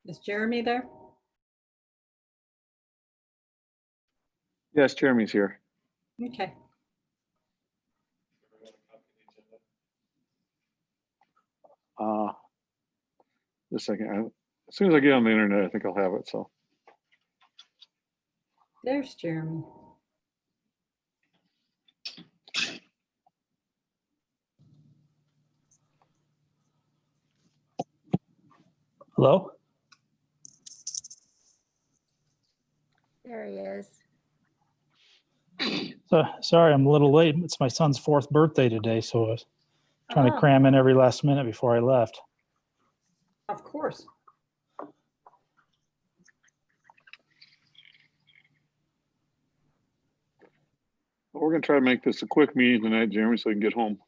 Is Jeremy there? Yes, Jeremy's here. Okay. Just a second. As soon as I get on the internet, I think I'll have it. So There's Jeremy. Hello? There he is. So, sorry, I'm a little late. It's my son's 4th birthday today, so I was trying to Oh. cram in every last minute before I left. Of course. we're going to try to make this a quick meeting tonight, Jeremy, so we can get home.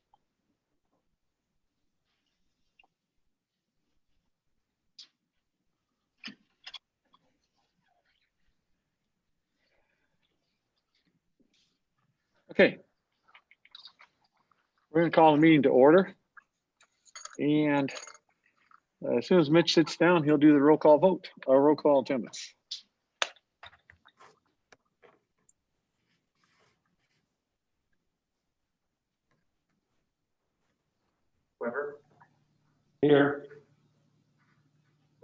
Okay. We're going to call the meeting to order. And as soon as Mitch sits down, he'll do the roll call vote, or roll call attendance. Weber, Here.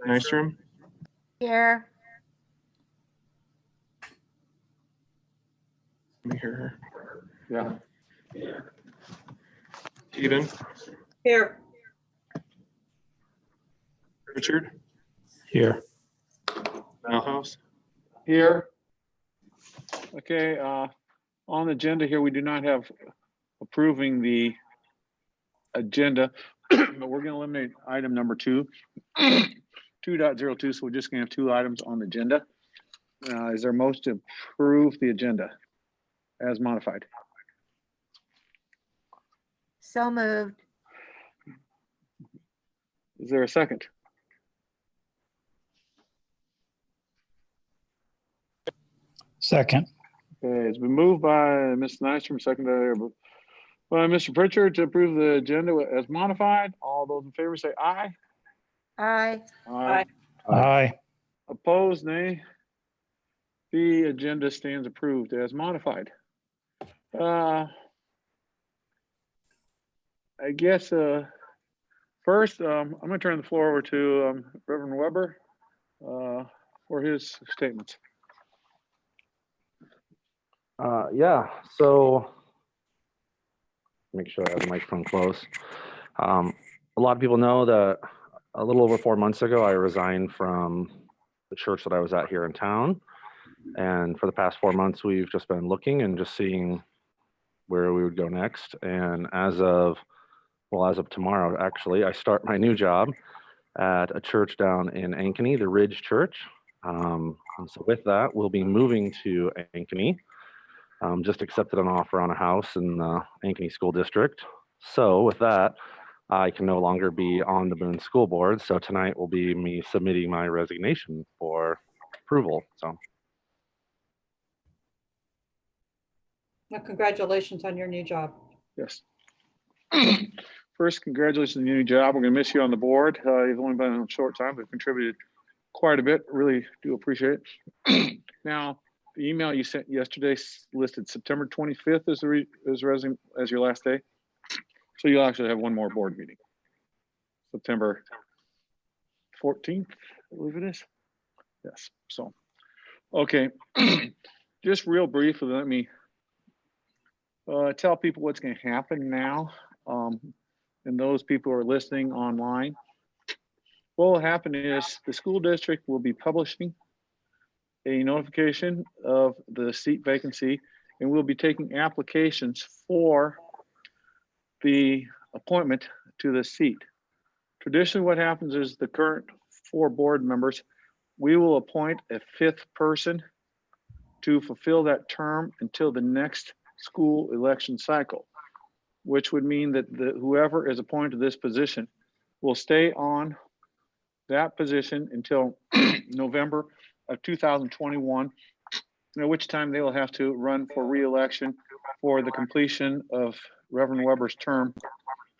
Nystrom, Here. let me hear Yeah. her. Steven, Here. Richard, Here. Malhouse, Here. Okay, on the agenda here, we do not have approving the agenda, but we're gonna eliminate item number 2, 2.02, so we're just gonna have 2 items on the agenda. Is there most to approve the agenda as modified? So moved. Is there a second? Second. Okay, it's been moved by Ms. Nystrom, seconded by Mr. Pritchard to approve the agenda as modified. All those in favor say aye. Aye. Aye. Aye. Opposed, nay. The agenda stands approved as modified. I guess first, I'm going to turn the floor over to Reverend Weber for his statements. Yeah, so make sure I have the microphone close. A lot of people know that a little over 4 months ago, I resigned from the church that I was at here in town. And for the past 4 months, we've just been looking and just seeing where we would go next. And as of tomorrow, actually, I start my new job at a church down in Ankeny, the Ridge Church. And so with that, we'll be moving to Ankeny. Just accepted an offer on a house in the Ankeny School District. So with that, I can no longer be on the Boone School Board. So tonight will be me submitting my resignation for approval. So. Well, congratulations on your new job. Yes. First, congratulations on your new job. We're going to miss you on the board. You've only been on a short time, but contributed quite a bit. Really do appreciate it. Now, the email you sent yesterday listed September 25th as your last day. So you'll actually have one more board meeting. September 14th, I believe it is. Yes. So, okay. Just real briefly, let me tell people what's going to happen now. And those people who are listening online. What will happen is the school district will be publishing a notification of the seat vacancy, and we'll be taking applications for the appointment to the seat. Traditionally, what happens is the current 4 board members, we will appoint a 5th person to fulfill that term until the next school election cycle, which would mean that whoever is appointed to this position will stay on that position until November of 2021, at which time they will have to run for re-election for the completion of Reverend Weber's term,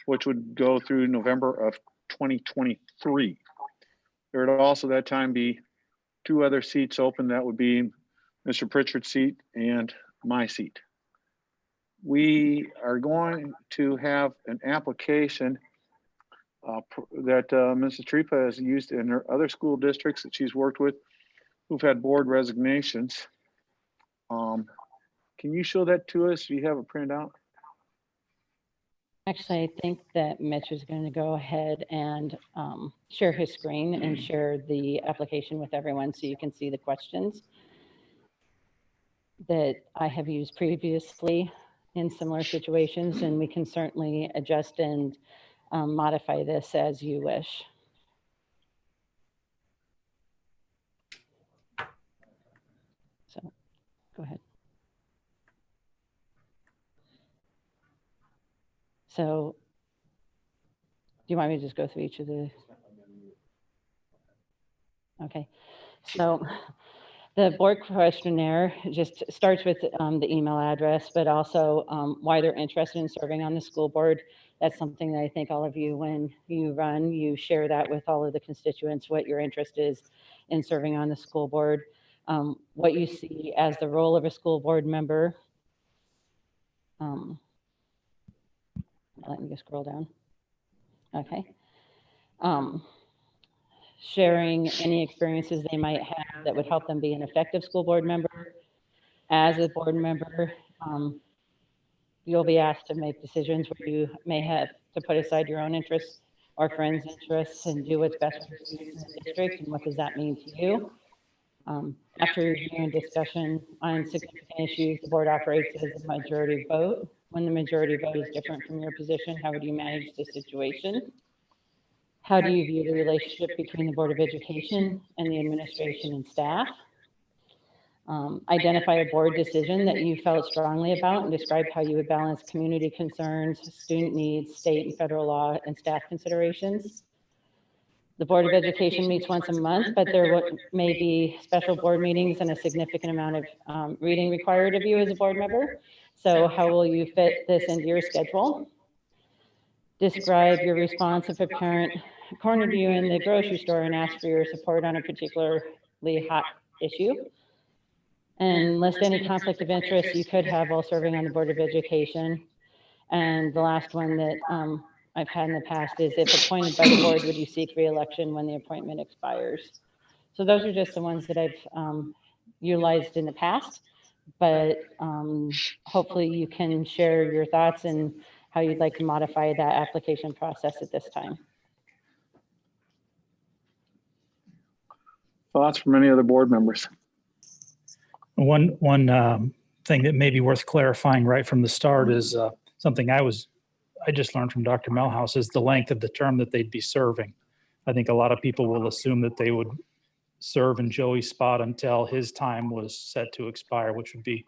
which would go through November of 2023. There would also that time be 2 other seats open. That would be Mr. Pritchard's seat and my seat. We are going to have an application that Mrs. Tripa has used in her other school districts that she's worked with who've had board resignations. Can you show that to us? Do you have it printed out? Actually, I think that Mitch is going to go ahead and share his screen and share the application with everyone so you can see the questions that I have used previously in similar situations, and we can certainly adjust and modify this as you wish. So go ahead. So do you want me to just go through each of the? Okay, so the board questionnaire just starts with the email address, but also why they're interested in serving on the school board. That's something that I think all of you, when you run, you share that with all of the constituents, what your interest is in serving on the school board, what you see as the role of a school board member. Let me just scroll down. Okay. Sharing any experiences they might have that would help them be an effective school board member. As a board member, you'll be asked to make decisions where you may have to put aside your own interests or friends' interests and do what's best for the students in the district. And what does that mean to you? After review and discussion on significant issues, the board operates as a majority vote. When the majority vote is different from your position, how would you manage the situation? How do you view the relationship between the Board of Education and the administration and staff? Identify a board decision that you felt strongly about and describe how you would balance community concerns, student needs, state and federal law, and staff considerations. The Board of Education meets once a month, but there may be special board meetings and a significant amount of reading required of you as a board member. So how will you fit this into your schedule? Describe your response if a parent cornered you in the grocery store and asked for your support on a particularly hot issue. And list any conflict of interest you could have while serving on the Board of Education. And the last one that I've had in the past is, if appointed by the board, would you seek re-election when the appointment expires? So those are just the ones that I've utilized in the past, but hopefully you can share your thoughts and how you'd like to modify that application process at this time. Thoughts from any other board members? One thing that may be worth clarifying right from the start is something I just learned from Dr. Melhouse is the length of the term that they'd be serving. I think a lot of people will assume that they would serve in Joey's spot until his time was set to expire, which would be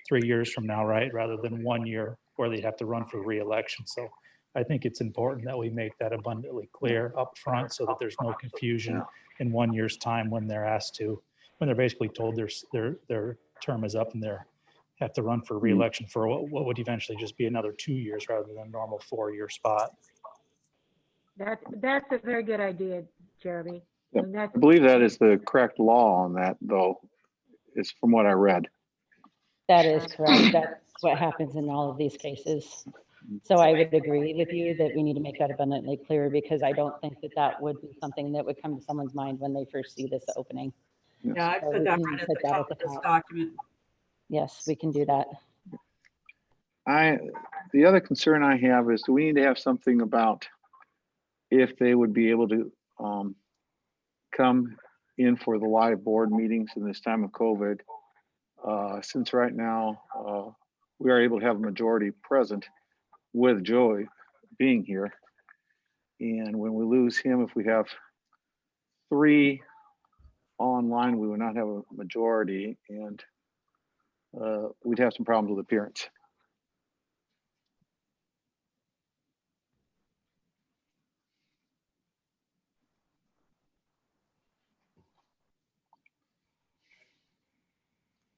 3 years from now, right? Rather than 1 year where they'd have to run for re-election. So I think it's important that we make that abundantly clear up front so that there's no confusion in 1 year's time when they're asked to, when they're basically told their term is up and they have to run for re-election for what would eventually just be another 2 years rather than a normal 4-year spot. That's a very good idea, Jeremy. Yep. And that's, I believe that is the correct law on that, though, is from what I read. That is correct. That's what happens in all of these cases. So I would agree with you that we need to make that abundantly clear, because I don't think that that would be something that would come to someone's mind when they first see this opening. Yeah, I So put we that can right at put the that top at of the this top. document. Yes, we can do that. The other concern I have is, do we need to have something about if they would be able to come in for the live board meetings in this time of COVID? Since right now we are able to have a majority present with Joey being here. And when we lose him, if we have 3 online, we would not have a majority, and we'd have some problems with appearance.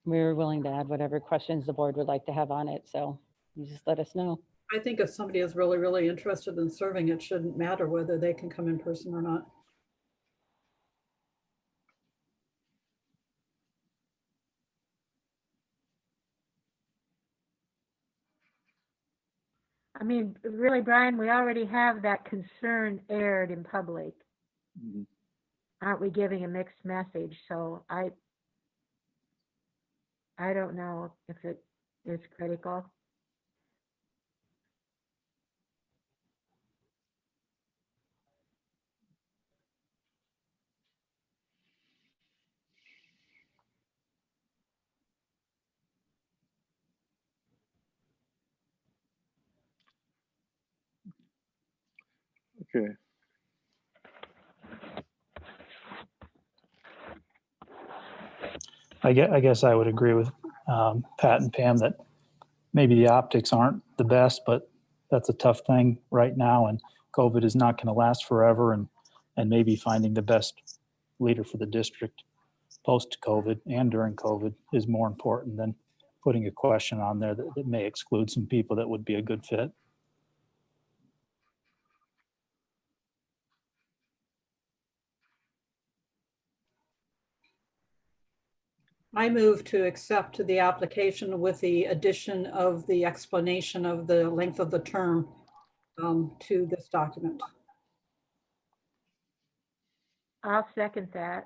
We're willing to add whatever questions the board would like to have on it. So you just let us know. I think if somebody is really, really interested in serving, it shouldn't matter whether they can come in person or not. I mean, really, Brian, we already have that concern aired in public. Mhm. Aren't we giving a mixed message? So I don't know if it is critical. Okay. I guess I would agree with Pat and Pam that maybe the optics aren't the best, but that's a tough thing right now, and COVID is not going to last forever, and maybe finding the best leader for the district post-COVID and during COVID is more important than putting a question on there that may exclude some people that would be a good fit. I move to accept the application with the addition of the explanation of the length of the term to this document. I'll second that.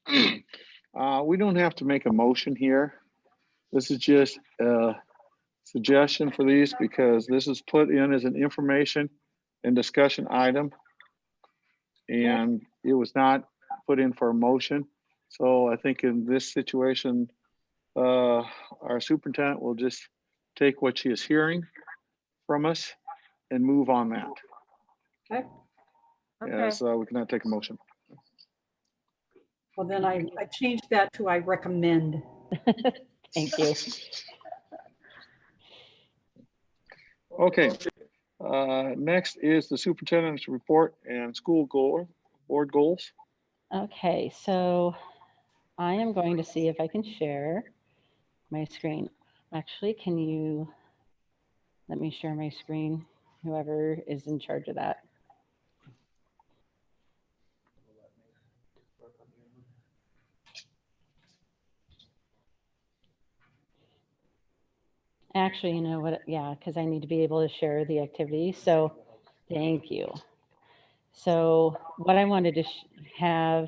We don't have to make a motion here. This is just a suggestion for these because this is put in as an information and discussion item. And it was not put in for a motion. So I think in this situation, our superintendent will just take what she is hearing from us and move on that. Okay, Okay. As we cannot take a motion. well then I changed that to I recommend. Thank you. Okay. Next is the superintendent's report and school board goals. Okay, so I am going to see if I can share my screen. Actually, can you let me share my screen? Whoever is in charge of that. Actually, you know what? Yeah, because I need to be able to share the activity. So thank you. So what I wanted to have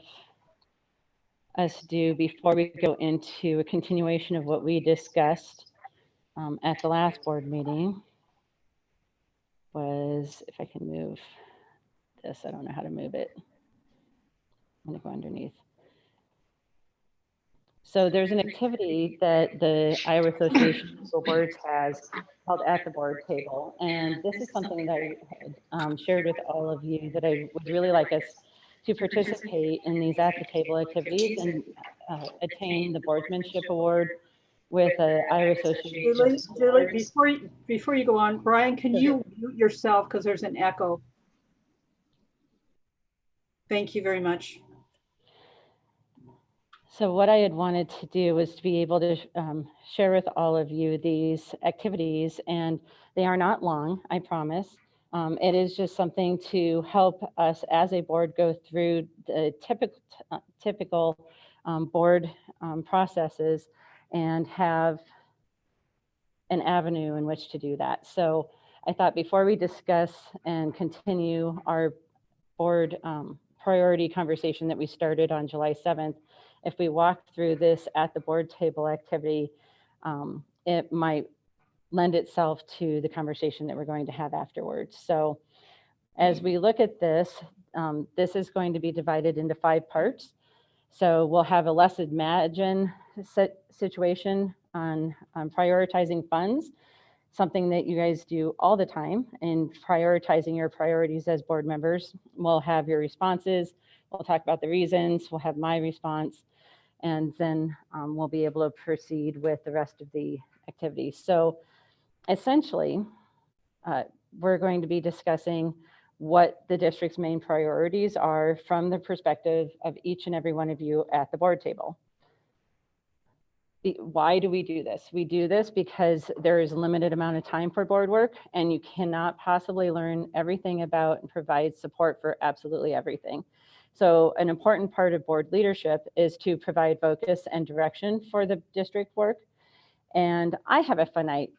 us do before we go into a continuation of what we discussed at the last board meeting was, if I can move this, I don't know how to move it. I'm going to go underneath. So there's an activity that the Iowa Association of School Boards has called At the Board Table. And this is something that I had shared with all of you that I would really like us to participate in these at the table activities and attain the Boardsmanship Award with the Iowa Association of Julie, School Julie, Boards. before you go on, Brian, can you mute yourself because there's an echo? Thank you very much. So what I had wanted to do was to be able to share with all of you these activities, and they are not long, I promise. It is just something to help us as a board go through the typical board processes and have an avenue in which to do that. So I thought before we discuss and continue our board priority conversation that we started on July 7th, if we walk through this at the board table activity, it might lend itself to the conversation that we're going to have afterwards. So as we look at this, this is going to be divided into 5 parts. So we'll have a let's imagine situation on prioritizing funds, something that you guys do all the time in prioritizing your priorities as board members. We'll have your responses. We'll talk about the reasons. We'll have my response. And then we'll be able to proceed with the rest of the activities. So essentially, we're going to be discussing what the district's main priorities are from the perspective of each and every one of you at the board table. Why do we do this? We do this because there is a limited amount of time for board work, and you cannot possibly learn everything about and provide support for absolutely everything. So an important part of board leadership is to provide focus and direction for the district work. And I have a finite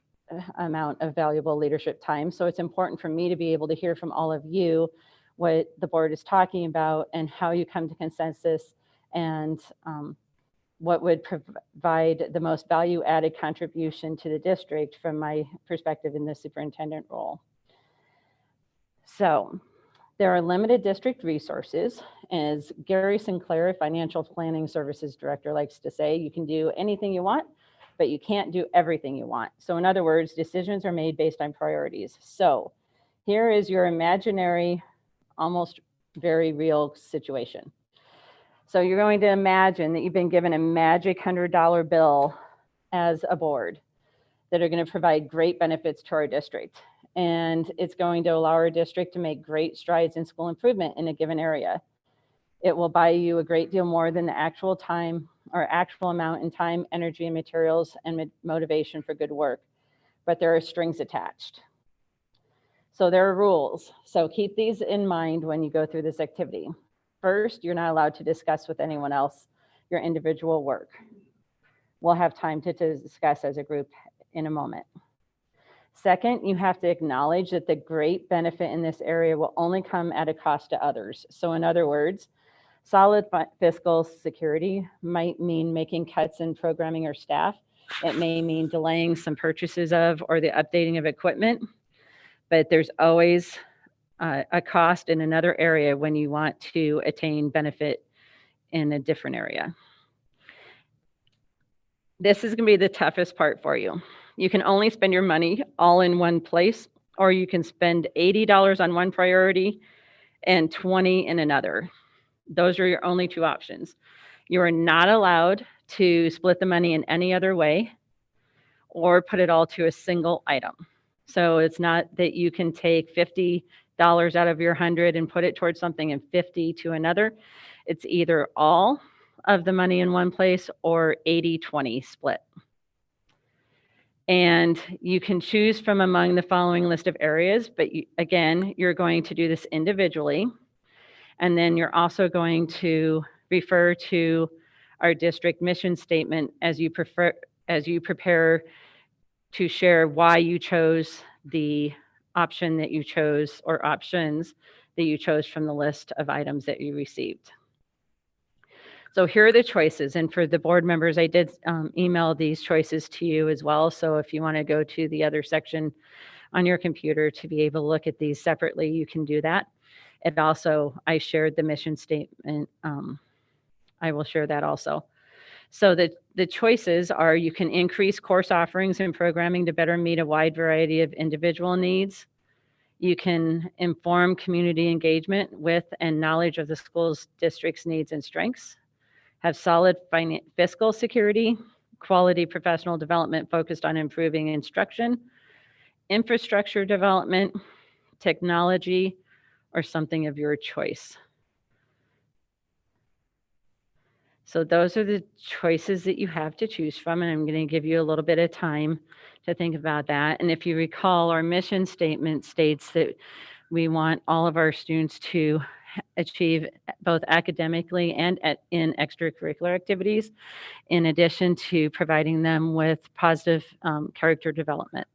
amount of valuable leadership time. So it's important for me to be able to hear from all of you what the board is talking about and how you come to consensus, and what would provide the most value added contribution to the district from my perspective in the superintendent role. So there are limited district resources. As Gary Sinclair, Financial Planning Services Director, likes to say, you can do anything you want, but you can't do everything you want. So in other words, decisions are made based on priorities. So here is your imaginary, almost very real situation. So you're going to imagine that you've been given a magic $100 bill as a board that are going to provide great benefits to our district. And it's going to allow our district to make great strides in school improvement in a given area. It will buy you a great deal more than the actual time or actual amount in time, energy, and materials and motivation for good work. But there are strings attached. So there are rules. So keep these in mind when you go through this activity. First, you're not allowed to discuss with anyone else your individual work. We'll have time to discuss as a group in a moment. Second, you have to acknowledge that the great benefit in this area will only come at a cost to others. So in other words, solid fiscal security might mean making cuts in programming or staff. It may mean delaying some purchases of or the updating of equipment. But there's always a cost in another area when you want to attain benefit in a different area. This is going to be the toughest part for you. You can only spend your money all in one place, or you can spend $80 on one priority and $20 in another. Those are your only two options. You are not allowed to split the money in any other way or put it all to a single item. So it's not that you can take $50 out of your 100 and put it towards something and 50 to another. It's either all of the money in one place or 80-20 split. And you can choose from among the following list of areas, but again, you're going to do this individually. And then you're also going to refer to our district mission statement as you prepare to share why you chose the option that you chose or options that you chose from the list of items that you received. So here are the choices. And for the board members, I did email these choices to you as well. So if you want to go to the other section on your computer to be able to look at these separately, you can do that. And also, I shared the mission statement. I will share that also. So the choices are: you can increase course offerings and programming to better meet a wide variety of individual needs. You can inform community engagement with and knowledge of the school's district's needs and strengths. Have solid fiscal security, quality professional development focused on improving instruction, infrastructure development, technology, or something of your choice. So those are the choices that you have to choose from, and I'm going to give you a little bit of time to think about that. And if you recall, our mission statement states that we want all of our students to achieve both academically and in extracurricular activities, in addition to providing them with positive character development.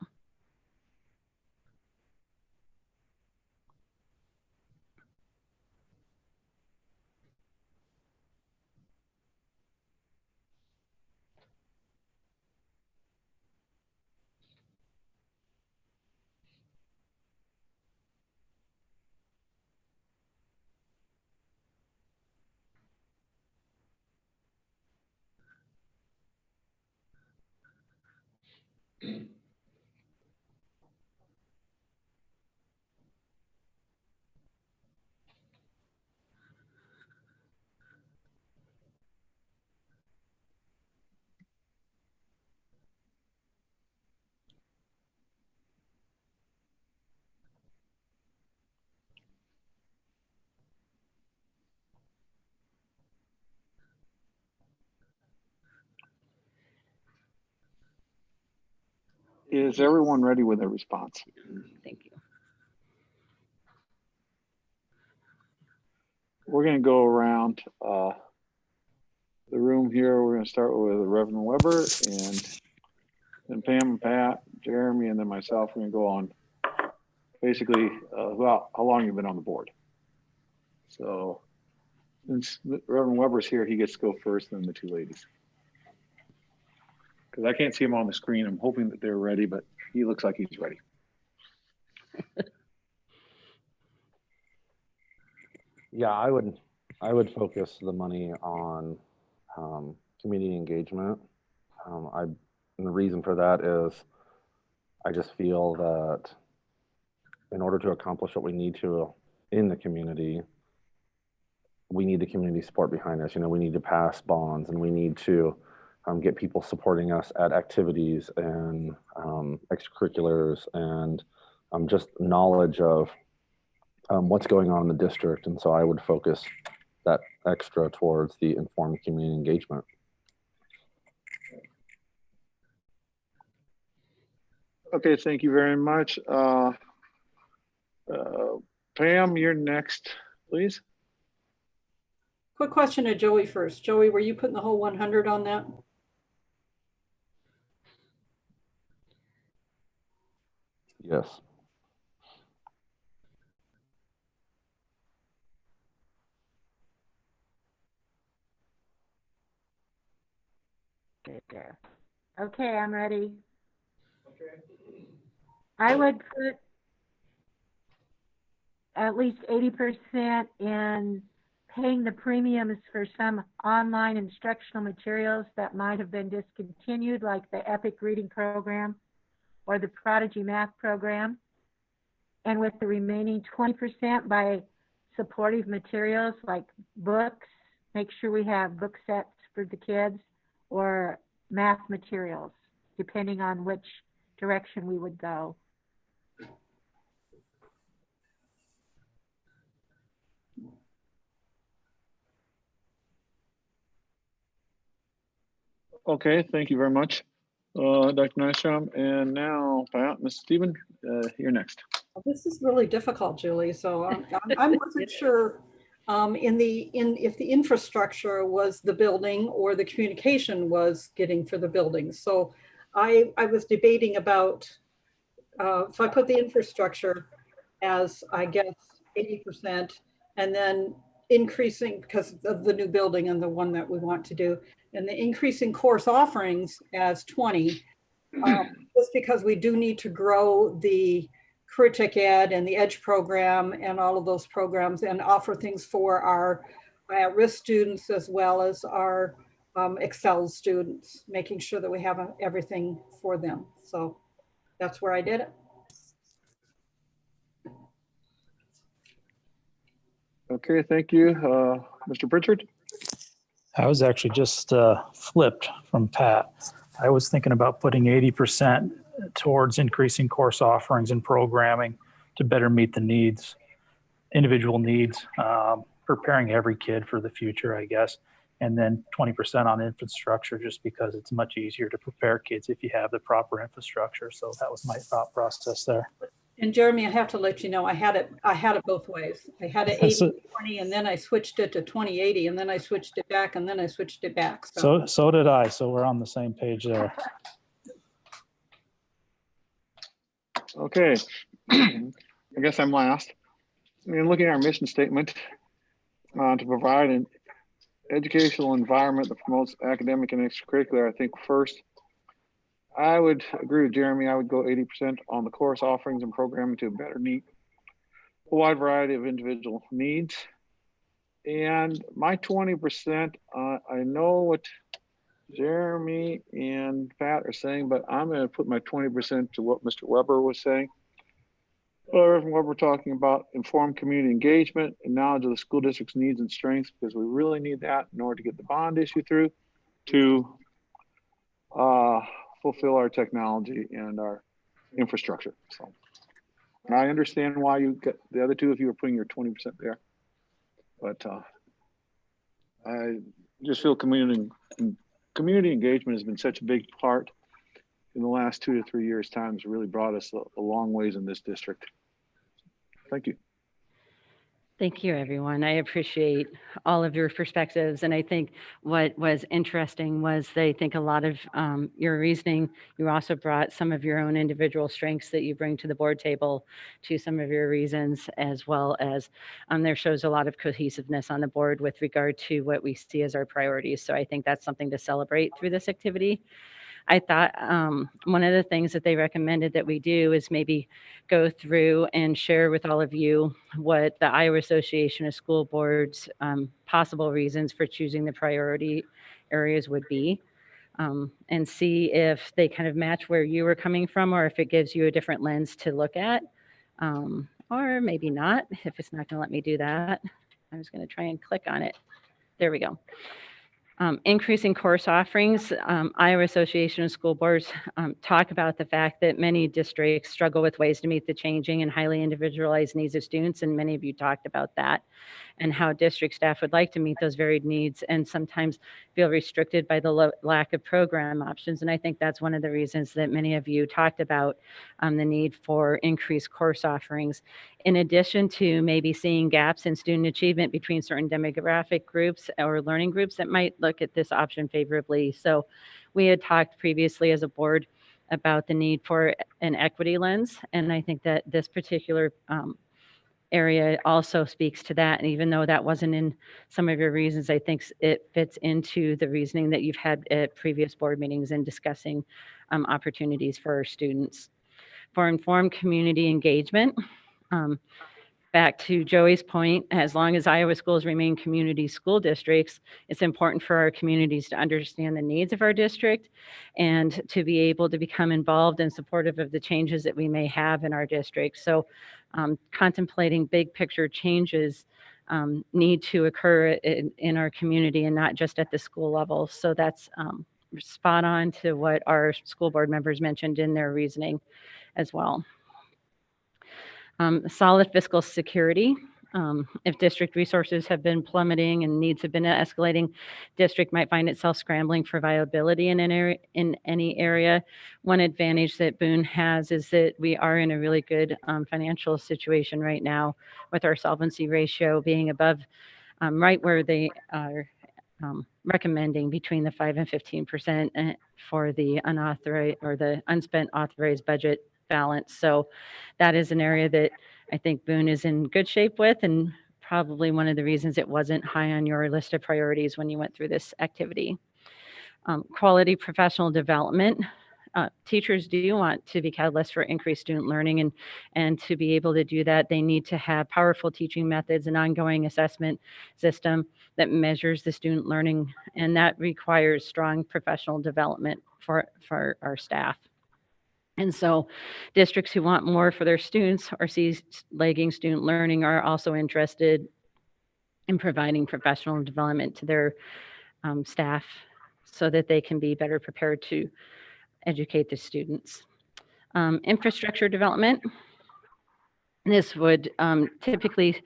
Is everyone ready with a response? Thank you. we're going to go around the room here. We're going to start with Reverend Weber, and then Pam and Pat, Jeremy, and then myself. We're going to go on basically how long you've been on the board. So since Reverend Weber's here, he gets to go first, then the two ladies. Because I can't see him on the screen. I'm hoping that they're ready, but he looks like he's ready. Yeah, I would focus the money on community engagement. And the reason for that is I just feel that in order to accomplish what we need to in the community, we need the community support behind us. You know, we need to pass bonds, and we need to get people supporting us at activities and extracurriculars, and just knowledge of what's going on in the district. And so I would focus that extra towards the informed community engagement. Okay, thank you very much. Pam, you're next, please. Quick question to Joey first. Joey, were you putting the whole 100 on that? Yes. Good there. Okay, I'm ready. I would put at least 80% in paying the premiums for some online instructional materials that might have been discontinued, like the Epic Reading Program or the Prodigy Math Program. And with the remaining 20% by supportive materials like books, make sure we have book sets for the kids, or math materials, depending on which direction we would go. Okay, thank you very much, Dr. Nystrom. And now, Mr. Stephen, you're next. This is really difficult, Julie. So I wasn't sure if the infrastructure was the building or the communication was getting for the building. So I was debating about, so I put the infrastructure as, I guess, 80%, and then increasing because of the new building and the one that we want to do, and the increasing course offerings as 20, just because we do need to grow the Critic Ed and the EDGE program and all of those programs, and offer things for our at-risk students as well as our Excel students, making sure that we have everything for them. So that's where I did it. Okay, thank you. Mr. Pritchard? I was actually just flipped from Pat. I was thinking about putting 80% towards increasing course offerings and programming to better meet the needs, individual needs, preparing every kid for the future, I guess. And then 20% on infrastructure, just because it's much easier to prepare kids if you have the proper infrastructure. So that was my thought process there. And Jeremy, I have to let you know, I had it both ways. I had it 80-20, and then I switched it to 20-80, and then I switched it back, and then I switched it back. So did I. So we're on the same page there. Okay, I guess I'm last. I mean, looking at our mission statement, to provide an educational environment that promotes academic and extracurricular, I think first, I would agree with Jeremy. I would go 80% on the course offerings and programming to better meet a wide variety of individual needs. And my 20%, I know what Jeremy and Pat are saying, but I'm going to put my 20% to what Mr. Weber was saying. Reverend Weber talking about informed community engagement and knowledge of the school district's needs and strengths, because we really need that in order to get the bond issue through, to fulfill our technology and our infrastructure. So, and I understand why you get the other two if you were putting your 20% there, but I just feel community engagement has been such a big part in the last 2 to 3 years. Times really brought us a long ways in this district. Thank you. Thank you, everyone. I appreciate all of your perspectives. And I think what was interesting was I think a lot of your reasoning, you also brought some of your own individual strengths that you bring to the board table to some of your reasons, as well as there shows a lot of cohesiveness on the board with regard to what we see as our priorities. So I think that's something to celebrate through this activity. I thought one of the things that they recommended that we do is maybe go through and share with all of you what the Iowa Association of School Boards possible reasons for choosing the priority areas would be, and see if they kind of match where you were coming from, or if it gives you a different lens to look at, or maybe not. If it's not going to let me do that, I was going to try and click on it. There we go. Increasing course offerings. Iowa Association of School Boards talk about the fact that many districts struggle with ways to meet the changing and highly individualized needs of students, and many of you talked about that, and how district staff would like to meet those varied needs and sometimes feel restricted by the lack of program options. And I think that's one of the reasons that many of you talked about the need for increased course offerings, in addition to maybe seeing gaps in student achievement between certain demographic groups or learning groups that might look at this option favorably. So we had talked previously as a board about the need for an equity lens, and I think that this particular area also speaks to that. And even though that wasn't in some of your reasons, I think it fits into the reasoning that you've had at previous board meetings in discussing opportunities for our students. For informed community engagement, back to Joey's point, as long as Iowa schools remain community school districts, it's important for our communities to understand the needs of our district and to be able to become involved and supportive of the changes that we may have in our district. So contemplating big picture changes need to occur in our community and not just at the school level. So that's spot on to what our school board members mentioned in their reasoning as well. Solid fiscal security. If district resources have been plummeting and needs have been escalating, district might find itself scrambling for viability in any area. One advantage that Boone has is that we are in a really good financial situation right now, with our solvency ratio being above right where they are recommending, between the 5 and 15% for the unauthorized or the unspent authorized budget balance. So that is an area that I think Boone is in good shape with, and probably one of the reasons it wasn't high on your list of priorities when you went through this activity. Quality professional development. Teachers do want to be catalysts for increased student learning, and to be able to do that, they need to have powerful teaching methods and ongoing assessment system that measures the student learning, and that requires strong professional development for our staff. And so districts who want more for their students or see lagging student learning are also interested in providing professional development to their staff so that they can be better prepared to educate the students. Infrastructure development. This would typically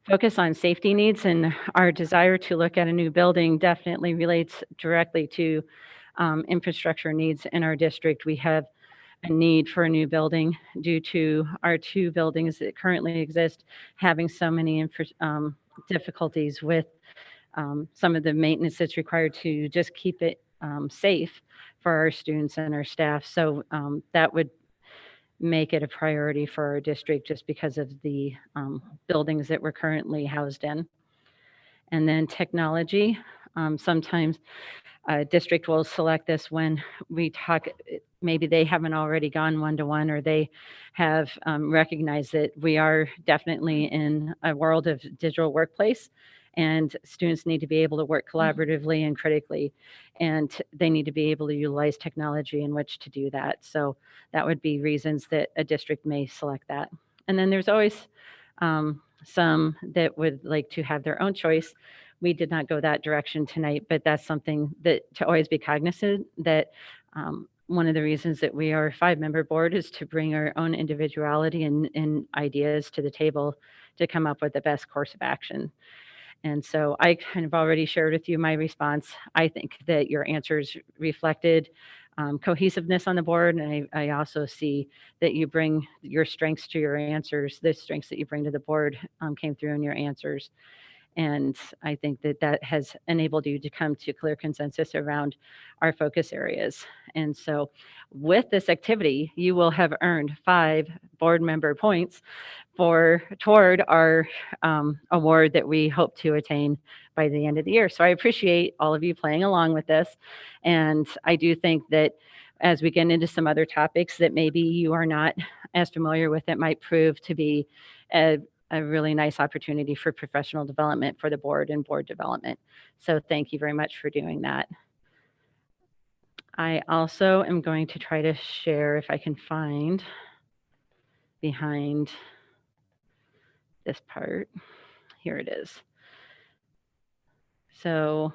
focus on safety needs, and our desire to look at a new building definitely relates directly to infrastructure needs in our district. We have a need for a new building due to our 2 buildings that currently exist having so many difficulties with some of the maintenance that's required to just keep it safe for our students and our staff. So that would make it a priority for our district just because of the buildings that we're currently housed in. And then technology. Sometimes a district will select this when we talk, maybe they haven't already gone one-to-one, or they have recognized that we are definitely in a world of digital workplace, and students need to be able to work collaboratively and critically, and they need to be able to utilize technology in which to do that. So that would be reasons that a district may select that. And then there's always some that would like to have their own choice. We did not go that direction tonight, but that's something that to always be cognizant that one of the reasons that we are a 5-member board is to bring our own individuality and ideas to the table to come up with the best course of action. And so I kind of already shared with you my response. I think that your answers reflected cohesiveness on the board. And I also see that you bring your strengths to your answers. The strengths that you bring to the board came through in your answers. And I think that that has enabled you to come to clear consensus around our focus areas. And so with this activity, you will have earned 5 board member points toward our award that we hope to attain by the end of the year. So I appreciate all of you playing along with this. And I do think that as we get into some other topics that maybe you are not as familiar with, it might prove to be a really nice opportunity for professional development for the board and board development. So thank you very much for doing that. I also am going to try to share, if I can find behind this part. Here it is. So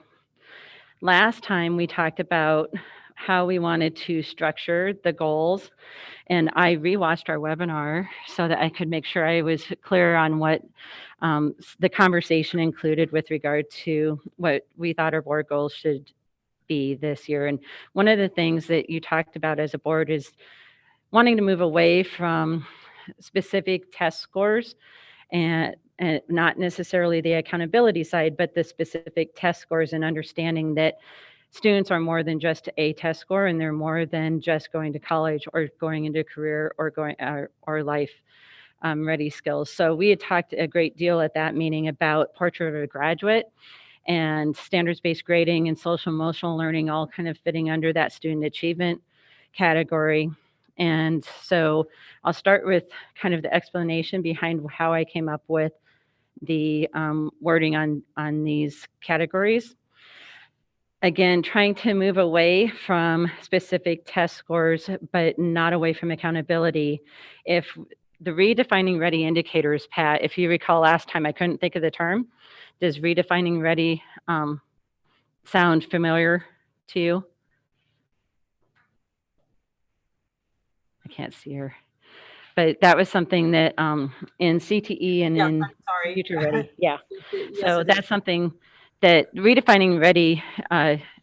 last time we talked about how we wanted to structure the goals, and I rewatched our webinar so that I could make sure I was clear on what the conversation included with regard to what we thought our board goals should be this year. And one of the things that you talked about as a board is wanting to move away from specific test scores and not necessarily the accountability side, but the specific test scores, and understanding that students are more than just a test score, and they're more than just going to college or going into a career or going or life ready skills. So we had talked a great deal at that meeting about portrait of a graduate and standards-based grading and social emotional learning, all kind of fitting under that student achievement category. And so I'll start with kind of the explanation behind how I came up with the wording on these categories. Again, trying to move away from specific test scores, but not away from accountability. If the redefining ready indicators, Pat, if you recall last time, I couldn't think of the term. Does redefining ready sound familiar to you? I can't see her. But that was something that in CTE and in Sorry. Future Ready, yeah. Yes, So it is. that's something that redefining ready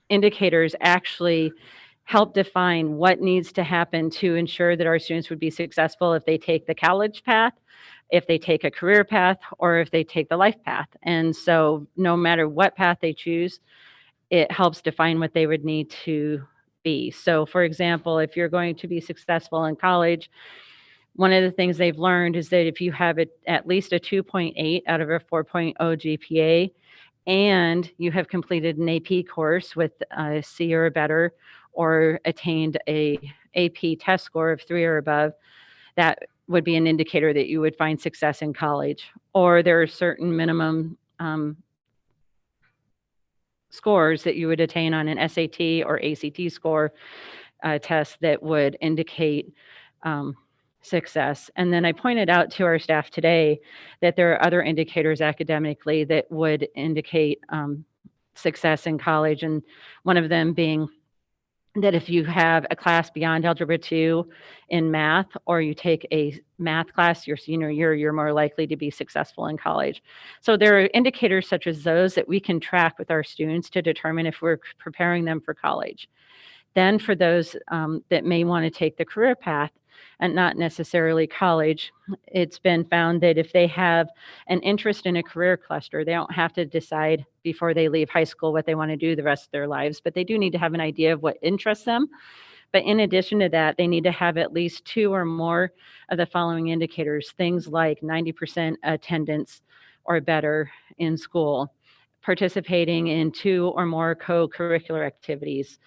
indicators actually help define what needs to happen to ensure that our students would be successful if they take the college path, if they take a career path, or if they take the life path. And so no matter what path they choose, it helps define what they would need to be. So for example, if you're going to be successful in college, one of the things they've learned is that if you have at least a 2.8 out of a 4.0 GPA, and you have completed an AP course with a C or better, or attained a AP test score of 3 or above, that would be an indicator that you would find success in college. Or there are certain minimum scores that you would attain on an SAT or ACT score test that would indicate success. And then I pointed out to our staff today that there are other indicators academically that would indicate success in college. And one of them being that if you have a class beyond Algebra 2 in math, or you take a math class your senior year, you're more likely to be successful in college. So there are indicators such as those that we can track with our students to determine if we're preparing them for college. Then for those that may want to take the career path and not necessarily college, it's been found that if they have an interest in a career cluster, they don't have to decide before they leave high school what they want to do the rest of their lives, but they do need to have an idea of what interests them. But in addition to that, they need to have at least 2 or more of the following indicators, things like 90% attendance or better in school, participating in 2 or more co-curricular activities,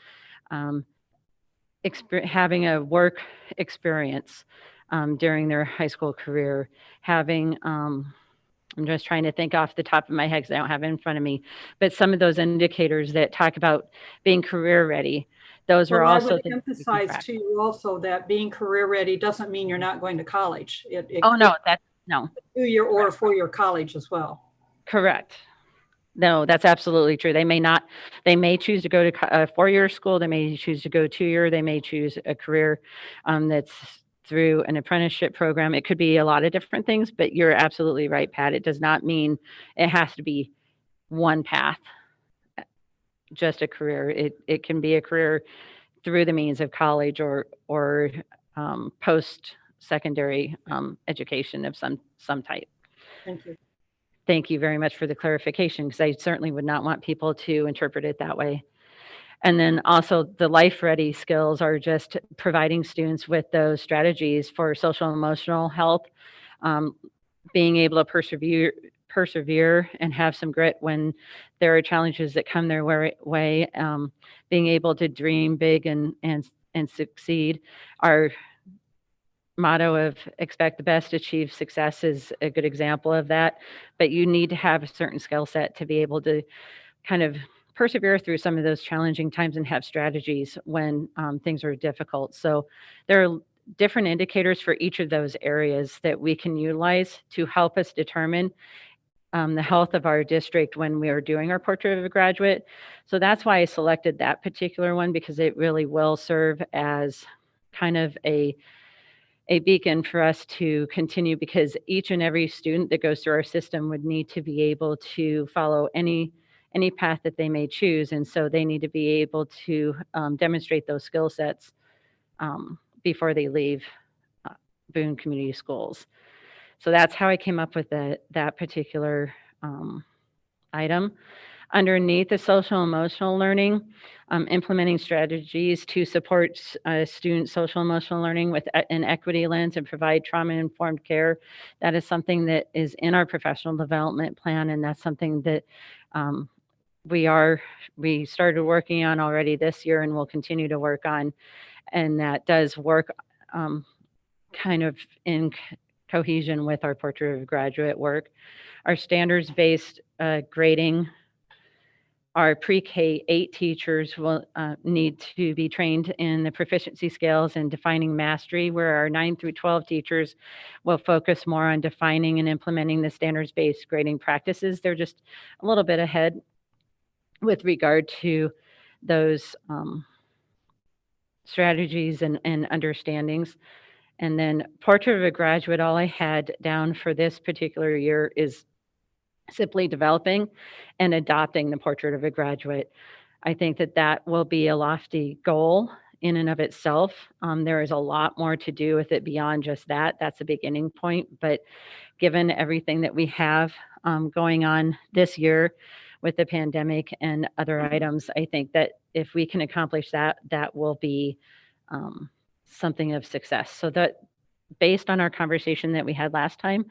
having a work experience during their high school career, having, I'm just trying to think off the top of my head because I don't have it in front of me, but some of those indicators that talk about being career ready, those are also I would emphasize to you also that being career ready doesn't mean you're not going to college. Oh, no, that's no. 2-year or 4-year college as well. Correct. No, that's absolutely true. They may choose to go to a 4-year school. They may choose to go 2-year. They may choose a career that's through an apprenticeship program. It could be a lot of different things, but you're absolutely right, Pat. It does not mean it has to be one path, just a career. It can be a career through the means of college or post-secondary education of some type. Thank you. Thank you very much for the clarification, because I certainly would not want people to interpret it that way. And then also the life ready skills are just providing students with those strategies for social and emotional health, being able to persevere and have some grit when there are challenges that come their way, being able to dream big and succeed. Our motto of expect the best, achieve success is a good example of that, but you need to have a certain skill set to be able to kind of persevere through some of those challenging times and have strategies when things are difficult. So there are different indicators for each of those areas that we can utilize to help us determine the health of our district when we are doing our portrait of a graduate. So that's why I selected that particular one, because it really will serve as kind of a beacon for us to continue, because each and every student that goes through our system would need to be able to follow any path that they may choose. And so they need to be able to demonstrate those skill sets before they leave Boone Community Schools. So that's how I came up with that particular item. Underneath the social emotional learning, implementing strategies to support student social emotional learning with an equity lens and provide trauma-informed care. That is something that is in our professional development plan, and that's something that we started working on already this year and will continue to work on. And that does work kind of in cohesion with our portrait of graduate work. Our standards-based grading. Our pre-K 8 teachers will need to be trained in the proficiency scales and defining mastery, where our 9 through 12 teachers will focus more on defining and implementing the standards-based grading practices. They're just a little bit ahead with regard to those strategies and understandings. And then portrait of a graduate, all I had down for this particular year is simply developing and adopting the portrait of a graduate. I think that will be a lofty goal in and of itself. There is a lot more to do with it beyond just that. That's a beginning point. But given everything that we have going on this year with the pandemic and other items, I think that if we can accomplish that, that will be something of success. So that, based on our conversation that we had last time,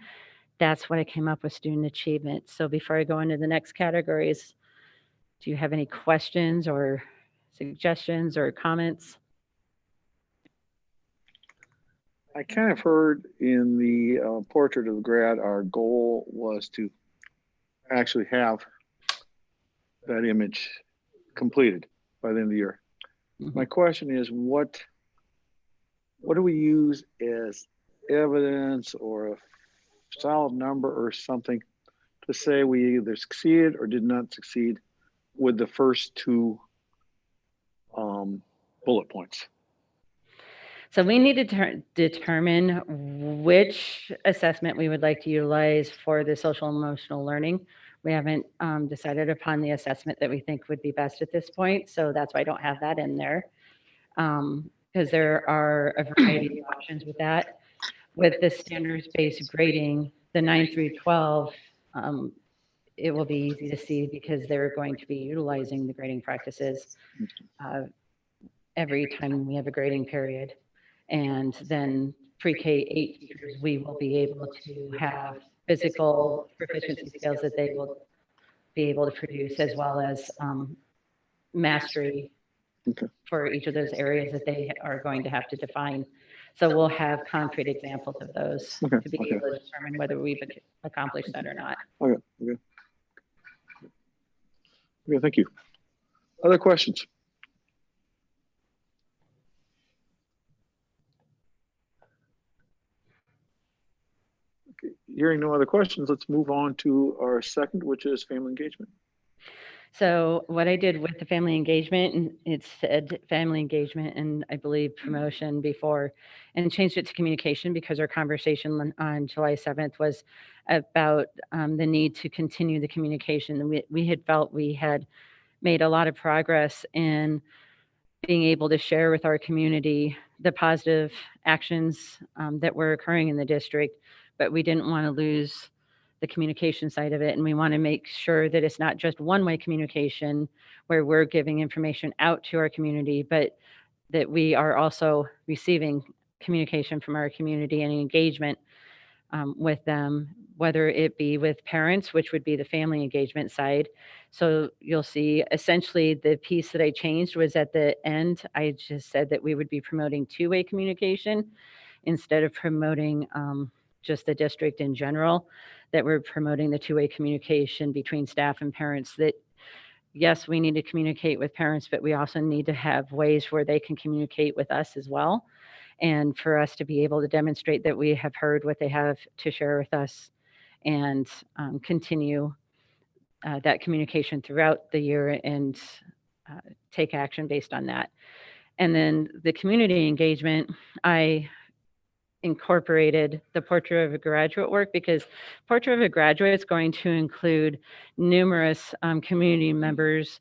that's what I came up with, student achievement. So before I go into the next categories, do you have any questions or suggestions or comments? I kind of heard in the portrait of the grad, our goal was to actually have that image completed by the end of the year. Mhm. My question is, what do we use as evidence or a solid number or something to say we either succeeded or did not succeed with the first two bullet points? So we need to determine which assessment we would like to utilize for the social emotional learning. We haven't decided upon the assessment that we think would be best at this point. So that's why I don't have that in there, because there are a variety of options with that. With the standards-based grading, the 9 through 12, it will be easy to see because they're going to be utilizing the grading practices every time we have a grading period. And then pre-K 8 teachers, we will be able to have physical proficiency skills that they will be able to produce, as well as mastery Okay. for each of those areas that they are going to have to define. So we'll have concrete examples of those Okay, to be okay. able to determine whether we've accomplished that or not. Okay, okay. Okay, thank you. Other questions? Okay, hearing no other questions, let's move on to our second, which is family engagement. So what I did with the family engagement, and it said family engagement and I believe promotion before, and changed it to communication because our conversation on July 7th was about the need to continue the communication. We had felt we had made a lot of progress in being able to share with our community the positive actions that were occurring in the district, but we didn't want to lose the communication side of it. And we want to make sure that it's not just one-way communication where we're giving information out to our community, but that we are also receiving communication from our community and engagement with them, whether it be with parents, which would be the family engagement side. So you'll see essentially the piece that I changed was at the end, I just said that we would be promoting two-way communication instead of promoting just the district in general, that we're promoting the two-way communication between staff and parents. That yes, we need to communicate with parents, but we also need to have ways where they can communicate with us as well. And for us to be able to demonstrate that we have heard what they have to share with us and continue that communication throughout the year and take action based on that. And then the community engagement, I incorporated the portrait of a graduate work because portrait of a graduate is going to include numerous community members,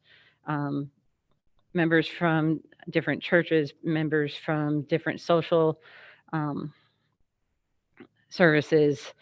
members from different churches, members from different social services,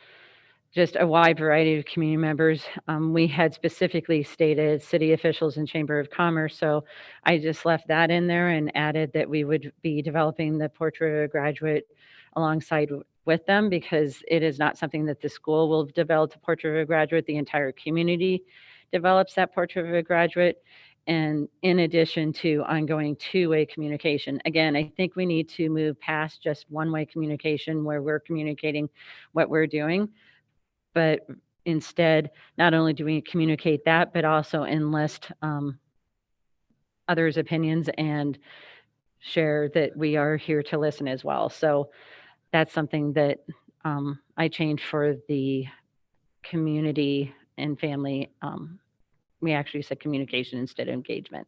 just a wide variety of community members. We had specifically stated city officials and Chamber of Commerce, so I just left that in there and added that we would be developing the portrait of a graduate alongside with them because it is not something that the school will develop a portrait of a graduate. The entire community develops that portrait of a graduate. And in addition to ongoing two-way communication, again, I think we need to move past just one-way communication where we're communicating what we're doing. But instead, not only do we communicate that, but also enlist others' opinions and share that we are here to listen as well. So that's something that I changed for the community and family. We actually said communication instead of engagement.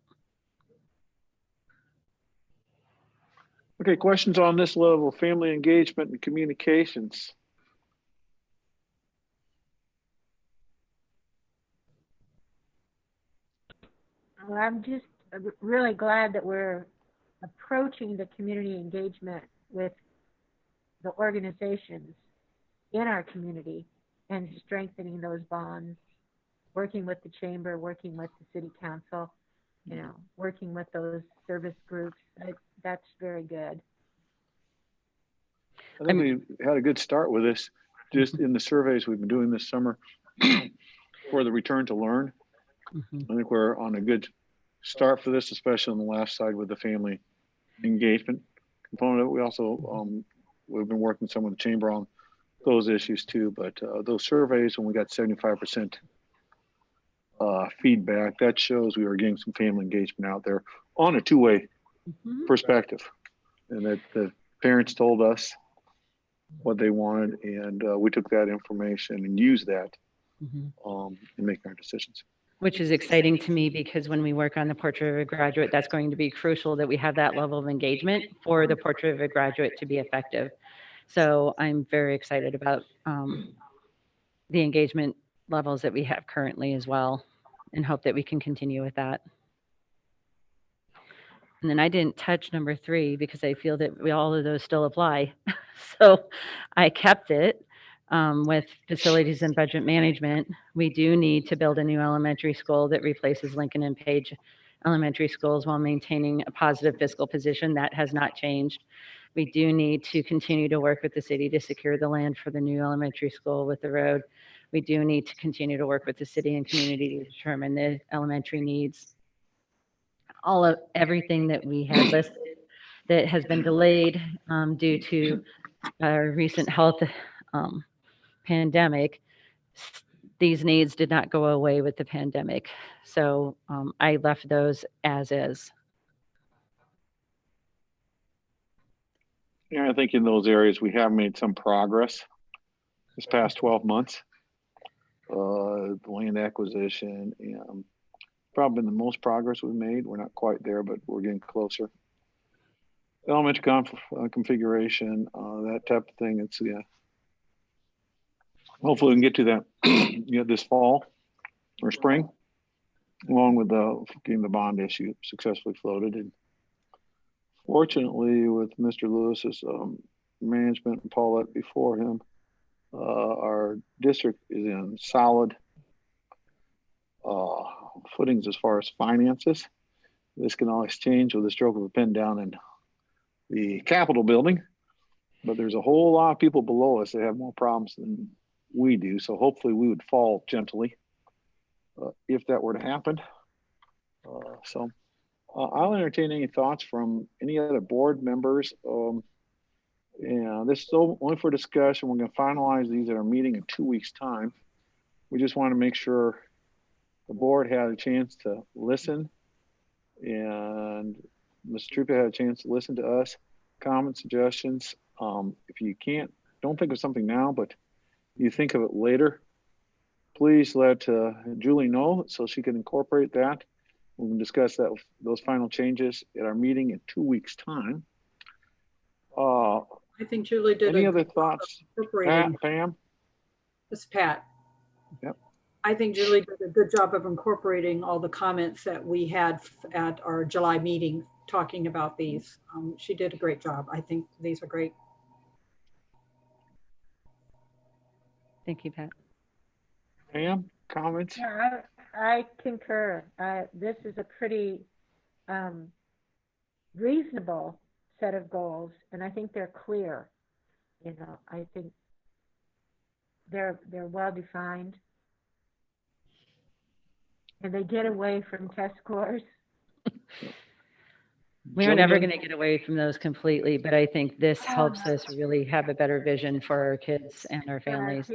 Okay, questions on this level, family engagement and communications. Well, I'm just really glad that we're approaching the community engagement with the organizations in our community and strengthening those bonds, working with the chamber, working with the city council, working with those service groups. That's very good. I think we had a good start with this, just in the surveys we've been doing this summer for the return to learn. I think we're on a good start for this, especially on the last side with the family engagement component. We also, we've been working some with the chamber on those issues too, but those surveys, when we got 75% feedback, that shows we were getting some family engagement out there on a two-way perspective, and that the parents told us what they wanted, and we took that information and used that in making our decisions. Which is exciting to me because when we work on the portrait of a graduate, that's going to be crucial that we have that level of engagement for the portrait of a graduate to be effective. So I'm very excited about the engagement levels that we have currently as well, and hope that we can continue with that. And then I didn't touch number 3 because I feel that all of those still apply. So I kept it with facilities and budget management. We do need to build a new elementary school that replaces Lincoln and Page elementary schools while maintaining a positive fiscal position. That has not changed. We do need to continue to work with the city to secure the land for the new elementary school with the road. We do need to continue to work with the city and community to determine the elementary needs. All of everything that we had listed that has been delayed due to our recent health pandemic, these needs did not go away with the pandemic. So I left those as is. Yeah, I think in those areas we have made some progress this past 12 months. The land acquisition, and probably the most progress we've made. We're not quite there, but we're getting closer. Elementary configuration, that type of thing. It's hopefully we can get to that this fall or spring, along with getting the bond issue successfully floated, and Fortunately, with Mr. Lewis's management and Paulette before him, our district is in solid footings as far as finances. This can always change with the stroke of a pen down in the Capitol building, but there's a whole lot of people below us that have more problems than we do. So hopefully we would fall gently if that were to happen. I'll entertain any thoughts from any other board members. This is only for discussion. We're going to finalize these at our meeting in 2 weeks' time. We just want to make sure the board had a chance to listen, and Mr. Trupa had a chance to listen to us, comments, suggestions. If you don't think of something now, but you think of it later, please let Julie know so she can incorporate that. We can discuss those final changes at our meeting in 2 weeks' time. I think Julie did Any a other good job thoughts, of incorporating. Pat, Pam? This is Pat. Yep. I think Julie did a good job of incorporating all the comments that we had at our July meeting talking about these. She did a great job. I think these are great. Thank you, Pat. Pam, comments? Yeah, I concur. This is a pretty reasonable set of goals, and I think they're clear. You know, I think they're well defined, and they get away from test scores. We're never Gentlemen? going to get away from those completely, but I think this helps us really have a better vision for our kids and our families.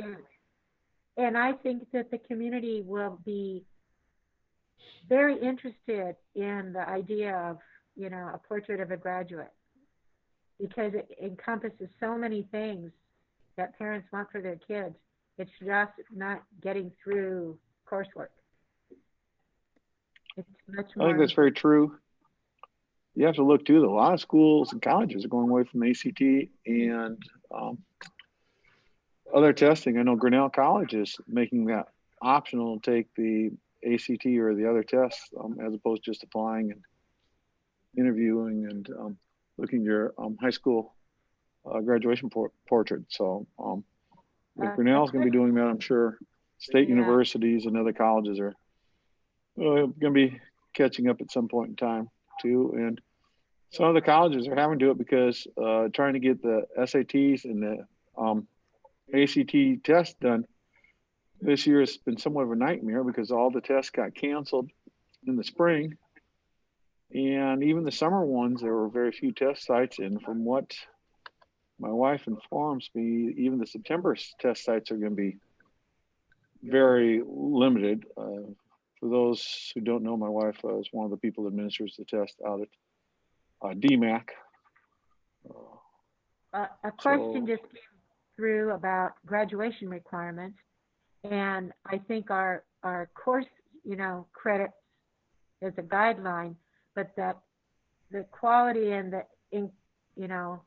And I think that the community will be very interested in the idea of, you know, a portrait of a graduate, because it encompasses so many things that parents want for their kids. It's just not getting through coursework. It's much more. I think that's very true. You have to look too. A lot of schools and colleges are going away from ACT and other testing. I know Grinnell College is making that optional to take the ACT or the other tests as opposed to just applying and interviewing and looking at your high school graduation portrait. So if Grinnell's going to be doing that, I'm sure state universities and other colleges are going to be catching up at some point in time too. And some of the colleges are having to do it because trying to get the SATs and the ACT test done this year has been somewhat of a nightmare because all the tests got canceled in the spring, and even the summer ones, there were very few test sites. And from what my wife informs me, even the September test sites are going to be very limited. For those who don't know, my wife is one of the people that administers the test out at DMAC. A question just came through about graduation requirements, and I think our course, you know, credits is a guideline, but that the quality and you know,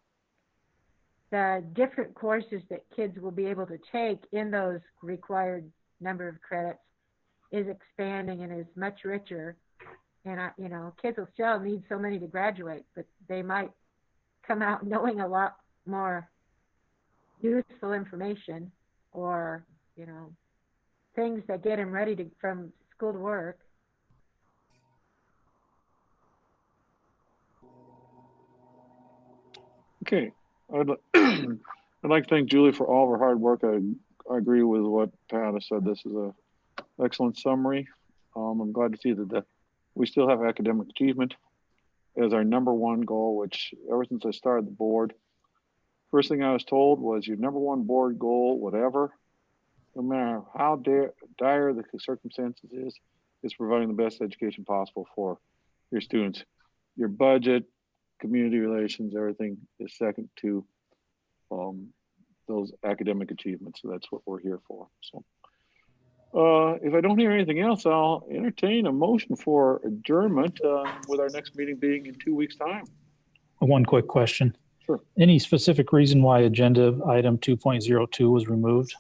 the different courses that kids will be able to take in those required number of credits is expanding and is much richer. And you know, kids will still need so many to graduate, but they might come out knowing a lot more useful information, or, you know, things that get them ready from school to work. Okay, I'd like to thank Julie for all of her hard work. I agree with what Pat has said. This is an excellent summary. I'm glad to see that we still have academic achievement as our number one goal, which ever since I started the board, first thing I was told was your number one board goal, whatever, no matter how dire the circumstances is providing the best education possible for your students. Your budget, community relations, everything is second to those academic achievements. So that's what we're here for. So if I don't hear anything else, I'll entertain a motion for adjournment with our next meeting being in 2 weeks' time. One quick question. Sure. Any specific reason why agenda item 2.02 was removed?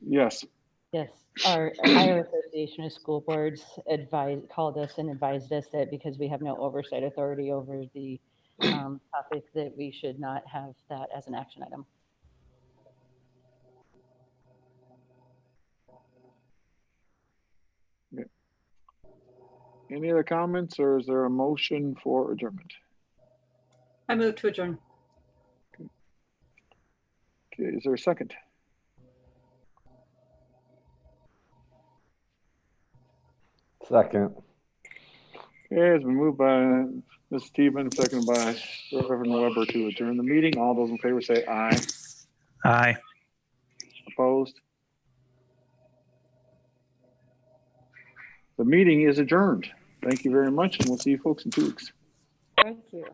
Yes. Yes, our Iowa Association of School Boards called us and advised us that because we have no oversight authority over the topic, that we should not have that as an action item. Any other comments, or is there a motion for adjournment? I move to adjourn. Okay, is there a second? Second. Okay, it's been moved by Ms. Stevens, seconded by Reverend Weber to adjourn the meeting. All those in favor say aye. Aye. Opposed? The meeting is adjourned. Thank you very much, and we'll see you folks in 2 weeks. Thank you.